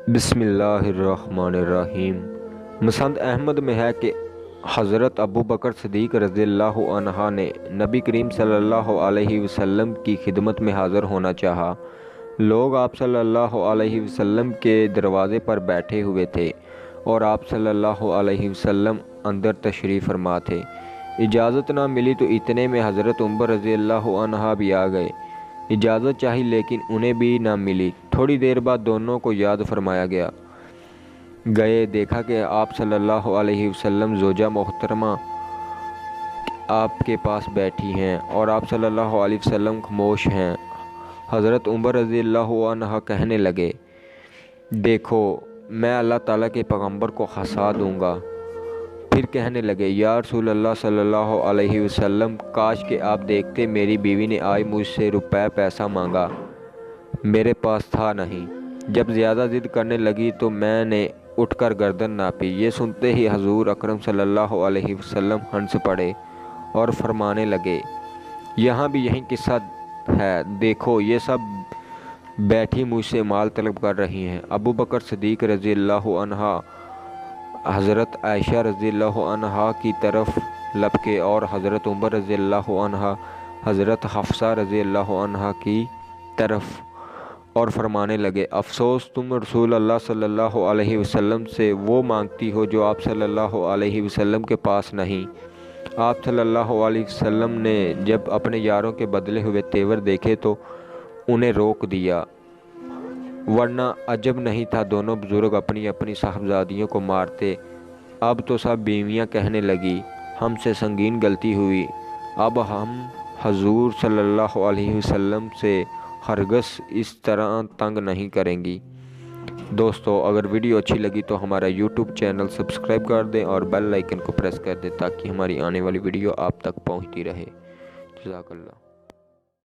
بسم اللہ الرحمن الرحیم۔ مسند احمد میں ہے کہ حضرت ابو بکر صدیق رضی اللہ عنہ نے نبی کریم صلی اللہ علیہ وسلم کی خدمت میں حاضر ہونا چاہا۔ لوگ آپ صلی اللہ علیہ وسلم کے دروازے پر بیٹھے ہوئے تھے اور آپ صلی اللہ علیہ وسلم اندر تشریف فرما تھے۔ اجازت نہ ملی تو اتنے میں حضرت عمر رضی اللہ عنہ بھی آ گئے۔ اجازت چاہی لیکن انہیں بھی نہ ملی۔ تھوڑی دیر بعد دونوں کو یاد فرمایا گئے، دیکھا کہ آپ صلی اللہ علیہ وسلم زوجہ محترمہ آپ کے پاس بیٹھی ہیں اور آپ صلی اللہ علیہ وسلم خاموش ہیں۔ حضرت عمر رضی اللہ عنہ کہنے لگے، دیکھو میں اللہ تعالیٰ کے پیغمبر کو ہنسا دوں گا۔ پھر کہنے لگے، یا رسول اللہ صلی اللہ علیہ وسلم، کاش کہ آپ دیکھتے میری بیوی نے آج مجھ سے روپے پیسہ مانگا، میرے پاس تھا نہیں۔ جب زیادہ ضد کرنے لگی تو میں نے اٹھ کر گردن ناپی۔ یہ سنتے ہی حضور اکرم صلی اللہ علیہ وسلم ہنس پڑے اور فرمانے لگے، یہاں بھی یہی قصہ ہے، دیکھو یہ سب بیٹھی مجھ سے مال طلب کر رہی ہیں۔ ابو بکر صدیق رضی اللہ عنہ حضرت عائشہ رضی اللہ عنہ کی طرف لپکے اور حضرت عمر رضی اللہ عنہ حضرت حفصہ رضی اللہ عنہ کی طرف اور فرمانے لگے، افسوس تم رسول اللہ صلی اللہ علیہ وسلم سے وہ مانگتی ہو جو آپ صلی اللہ علیہ وسلم کے پاس نہیں۔ آپ صلی اللہ علیہ وسلم نے جب اپنے یاروں کے بدلے ہوئے تیور دیکھے تو انہیں روک دیا، ورنہ عجب نہیں تھا دونوں بزرگ اپنی اپنی صاحبزادیوں کو مارتے۔ اب تو سب بیویاں کہنے لگی، ہم سے سنگین غلطی ہوئی، اب ہم حضور صلی اللہ علیہ وسلم سے ہرگز اس طرح تنگ نہیں کریں گی۔ دوستو، اگر ویڈیو اچھی لگی تو ہمارا یوٹیوب چینل سبسکرائب کر دیں اور بیل آئیکن کو پریس کر دیں تاکہ ہماری آنے والی ویڈیو آپ تک پہنچتی رہے۔ جزاک اللہ۔